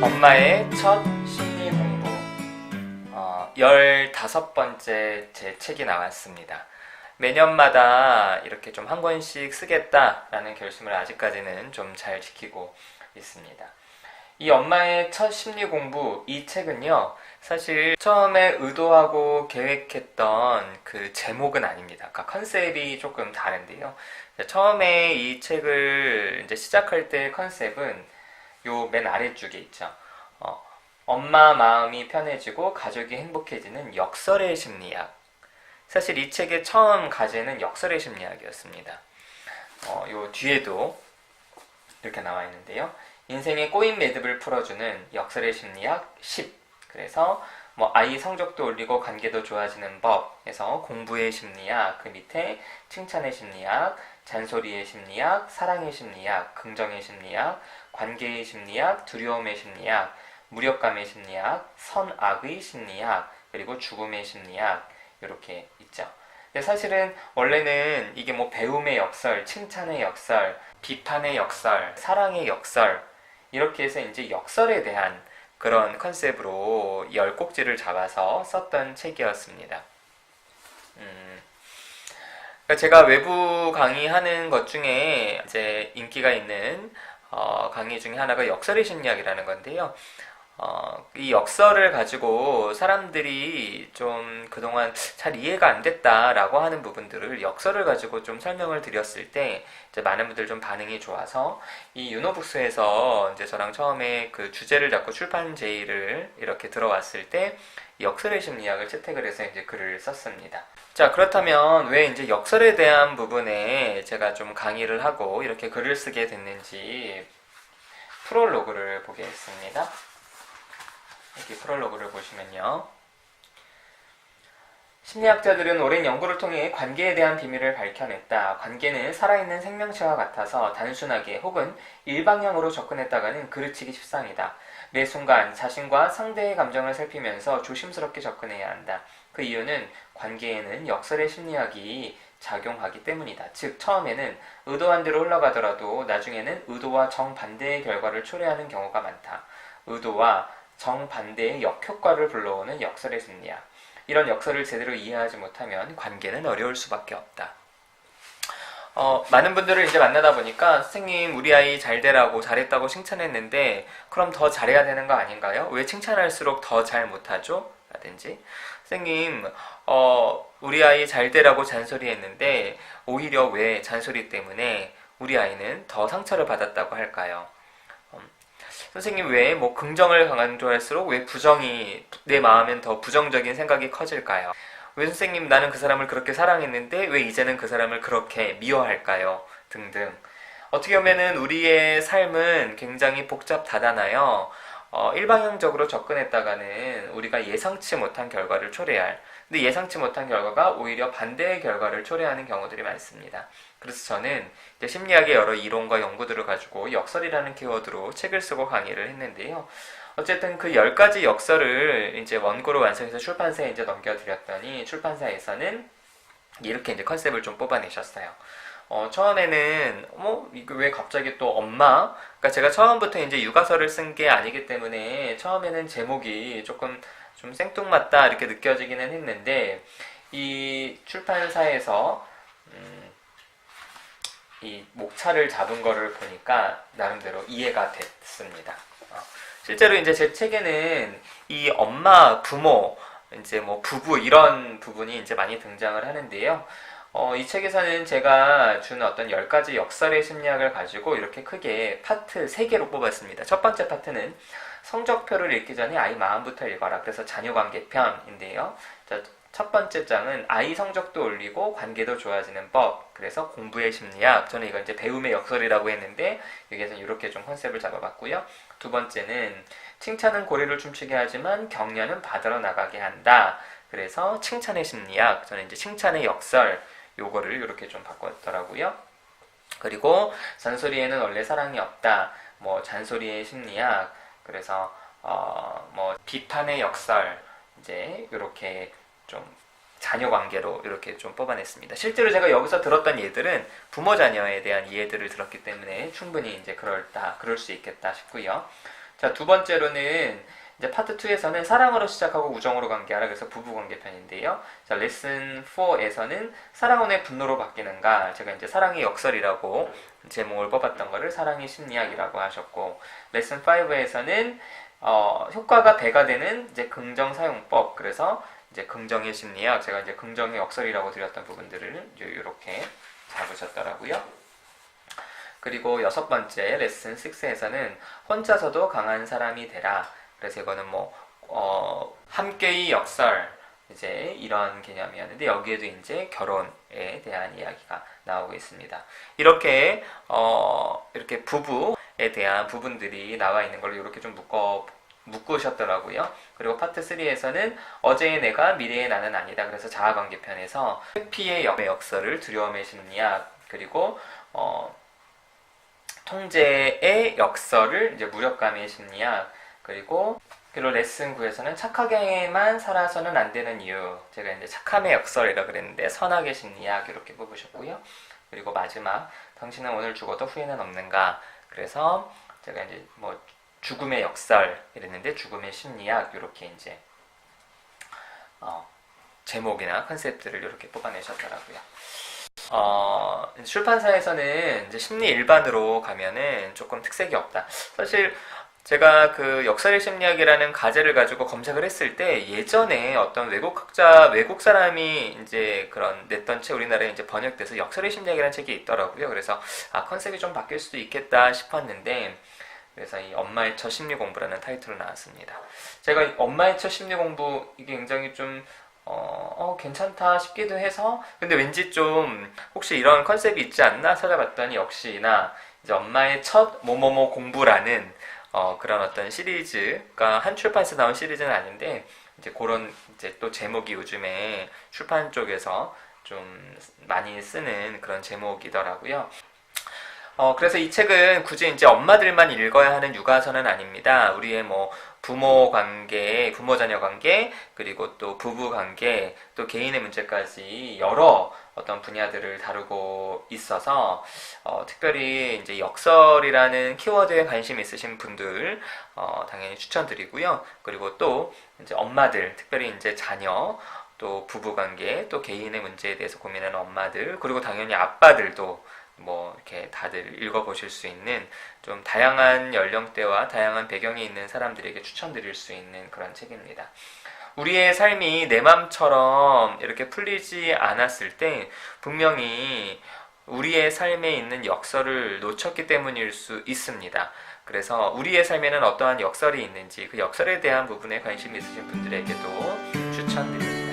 엄마의 첫 심리 공부 15번째 제 책이 나왔습니다. 매년마다 이렇게 좀 한 권씩 쓰겠다라는 결심을 아직까지는 좀 잘 지키고 있습니다. 이 엄마의 첫 심리 공부, 이 책은요, 사실 처음에 의도하고 계획했던 그 제목은 아닙니다. 그러니까 컨셉이 조금 다른데요. 처음에 이 책을 이제 시작할 때 컨셉은 요 맨 아래쪽에 있죠. 엄마 마음이 편해지고 가족이 행복해지는 역설의 심리학. 사실 이 책의 처음 가제는 역설의 심리학이었습니다. 요 뒤에도 이렇게 나와 있는데요. 인생의 꼬인 매듭을 풀어주는 역설의 심리학 10. 그래서 아이 성적도 올리고 관계도 좋아지는 법에서 공부의 심리학, 그 밑에 칭찬의 심리학, 잔소리의 심리학, 사랑의 심리학, 긍정의 심리학, 관계의 심리학, 두려움의 심리학, 무력감의 심리학, 선악의 심리학, 그리고 죽음의 심리학, 이렇게 있죠. 근데 사실은 원래는 이게 배움의 역설, 칭찬의 역설, 비판의 역설, 사랑의 역설, 이렇게 해서 이제 역설에 대한 그런 컨셉으로 10꼭지를 잡아서 썼던 책이었습니다. 그러니까 제가 외부 강의하는 것 중에 이제 인기가 있는 강의 중에 하나가 역설의 심리학이라는 건데요. 이 역설을 가지고 사람들이 좀 그동안 잘 이해가 안 됐다라고 하는 부분들을 역설을 가지고 좀 설명을 드렸을 때 이제 많은 분들 좀 반응이 좋아서 이 유노북스에서 이제 저랑 처음에 그 주제를 잡고 출판 제의를 이렇게 들어왔을 때 역설의 심리학을 채택을 해서 이제 글을 썼습니다. 자, 그렇다면 왜 이제 역설에 대한 부분에 제가 좀 강의를 하고 이렇게 글을 쓰게 됐는지 프롤로그를 보겠습니다. 이렇게 프롤로그를 보시면요. 심리학자들은 오랜 연구를 통해 관계에 대한 비밀을 밝혀냈다. 관계는 살아있는 생명체와 같아서 단순하게 혹은 일방향으로 접근했다가는 그르치기 십상이다. 매 순간 자신과 상대의 감정을 살피면서 조심스럽게 접근해야 한다. 그 이유는 관계에는 역설의 심리학이 작용하기 때문이다. 즉, 처음에는 의도한 대로 흘러가더라도 나중에는 의도와 정반대의 결과를 초래하는 경우가 많다. 의도와 정반대의 역효과를 불러오는 역설의 심리학. 이런 역설을 제대로 이해하지 못하면 관계는 어려울 수밖에 없다. 많은 분들을 이제 만나다 보니까 선생님 우리 아이 잘 되라고 잘했다고 칭찬했는데 그럼 더 잘해야 되는 거 아닌가요? 왜 칭찬할수록 더 잘 못하죠? 라든지 선생님 우리 아이 잘 되라고 잔소리했는데 오히려 왜 잔소리 때문에 우리 아이는 더 상처를 받았다고 할까요? 선생님 왜 긍정을 강조할수록 왜 부정이 내 마음엔 더 부정적인 생각이 커질까요? 왜 선생님 나는 그 사람을 그렇게 사랑했는데 왜 이제는 그 사람을 그렇게 미워할까요? 등등. 어떻게 보면은 우리의 삶은 굉장히 복잡하잖아요. 일방향적으로 접근했다가는 우리가 예상치 못한 결과를 초래할, 근데 예상치 못한 결과가 오히려 반대의 결과를 초래하는 경우들이 많습니다. 그래서 저는 이제 심리학의 여러 이론과 연구들을 가지고 역설이라는 키워드로 책을 쓰고 강의를 했는데요. 어쨌든 그 10가지 역설을 이제 원고로 완성해서 출판사에 이제 넘겨드렸더니 출판사에서는 이렇게 이제 컨셉을 좀 뽑아내셨어요. 처음에는 이거 왜 갑자기 또 엄마? 그러니까 제가 처음부터 이제 육아서를 쓴 게 아니기 때문에 처음에는 제목이 조금 좀 생뚱맞다 이렇게 느껴지기는 했는데 이 출판사에서 이 목차를 잡은 거를 보니까 나름대로 이해가 됐습니다. 실제로 이제 제 책에는 이 엄마, 부모, 이제 부부 이런 부분이 이제 많이 등장을 하는데요. 이 책에서는 제가 준 어떤 10가지 역설의 심리학을 가지고 이렇게 크게 파트 3개로 뽑았습니다. 첫 번째 파트는 성적표를 읽기 전에 아이 마음부터 읽어라. 그래서 자녀관계 편인데요. 자, 첫 번째 장은 아이 성적도 올리고 관계도 좋아지는 법. 그래서 공부의 심리학. 저는 이건 이제 배움의 역설이라고 했는데 여기에서 이렇게 좀 컨셉을 잡아봤고요. 두 번째는 칭찬은 고래를 춤추게 하지만 격려는 바다로 나가게 한다. 그래서 칭찬의 심리학. 저는 이제 칭찬의 역설. 요거를 이렇게 좀 바꿨더라고요. 그리고 잔소리에는 원래 사랑이 없다. 잔소리의 심리학. 그래서 비판의 역설. 이제 이렇게 좀 자녀 관계로 이렇게 좀 뽑아냈습니다. 실제로 제가 여기서 들었던 예들은 부모 자녀에 대한 예들을 들었기 때문에 충분히 이제 그럴 수 있겠다 싶고요. 자, 두 번째로는 이제 파트 2에서는 사랑으로 시작하고 우정으로 관계하라. 그래서 부부관계 편인데요. 자, 레슨 4에서는 사랑원의 분노로 바뀌는가. 제가 이제 사랑의 역설이라고 제목을 뽑았던 거를 사랑의 심리학이라고 하셨고, 레슨 5에서는 효과가 배가 되는 이제 긍정 사용법. 그래서 이제 긍정의 심리학, 제가 이제 긍정의 역설이라고 드렸던 부분들을 이렇게 잡으셨더라고요. 그리고 여섯 번째 레슨 6에서는 혼자서도 강한 사람이 되라. 그래서 이거는 함께의 역설, 이제 이런 개념이었는데, 여기에도 이제 결혼에 대한 이야기가 나오고 있습니다. 이렇게 이렇게 부부에 대한 부분들이 나와 있는 걸로 이렇게 좀 묶으셨더라고요. 그리고 파트 3에서는 어제의 내가 미래의 나는 아니다. 그래서 자아관계 편에서 회피의 역설을 두려움의 심리학, 그리고 통제의 역설을 이제 무력감의 심리학, 그리고 레슨 9에서는 착하게만 살아서는 안 되는 이유, 제가 이제 착함의 역설이라고 그랬는데 선악의 심리학 이렇게 뽑으셨고요. 그리고 마지막 당신은 오늘 죽어도 후회는 없는가, 그래서 제가 이제 죽음의 역설 이랬는데 죽음의 심리학, 이렇게 이제 제목이나 컨셉들을 이렇게 뽑아내셨더라고요. 출판사에서는 이제 심리 일반으로 가면은 조금 특색이 없다. 사실 제가 그 역설의 심리학이라는 가제를 가지고 검색을 했을 때, 예전에 어떤 외국 사람이 이제 냈던 책 우리나라에 이제 번역돼서 역설의 심리학이라는 책이 있더라고요. 그래서 컨셉이 좀 바뀔 수도 있겠다 싶었는데, 그래서 이 엄마의 첫 심리 공부라는 타이틀로 나왔습니다. 제가 엄마의 첫 심리 공부, 이게 굉장히 좀 괜찮다 싶기도 해서, 근데 왠지 좀 혹시 이런 컨셉이 있지 않나 찾아봤더니, 역시나 이제 엄마의 첫 뭐뭐뭐 공부라는 그런 어떤 시리즈가 한 출판사에서 나온 시리즈는 아닌데, 이제 그런 이제 또 제목이 요즘에 출판 쪽에서 좀 많이 쓰는 그런 제목이더라고요. 그래서 이 책은 굳이 이제 엄마들만 읽어야 하는 육아서는 아닙니다. 우리의 부모 관계, 부모 자녀 관계, 그리고 또 부부 관계, 또 개인의 문제까지 여러 어떤 분야들을 다루고 있어서 특별히 이제 역설이라는 키워드에 관심 있으신 분들 당연히 추천드리고요. 그리고 또 이제 엄마들, 특별히 이제 자녀, 또 부부 관계, 또 개인의 문제에 대해서 고민하는 엄마들, 그리고 당연히 아빠들도 이렇게 다들 읽어보실 수 있는, 좀 다양한 연령대와 다양한 배경이 있는 사람들에게 추천드릴 수 있는 그런 책입니다. 우리의 삶이 내 맘처럼 이렇게 풀리지 않았을 때 분명히 우리의 삶에 있는 역설을 놓쳤기 때문일 수 있습니다. 그래서 우리의 삶에는 어떠한 역설이 있는지, 그 역설에 대한 부분에 관심 있으신 분들에게도 추천드립니다.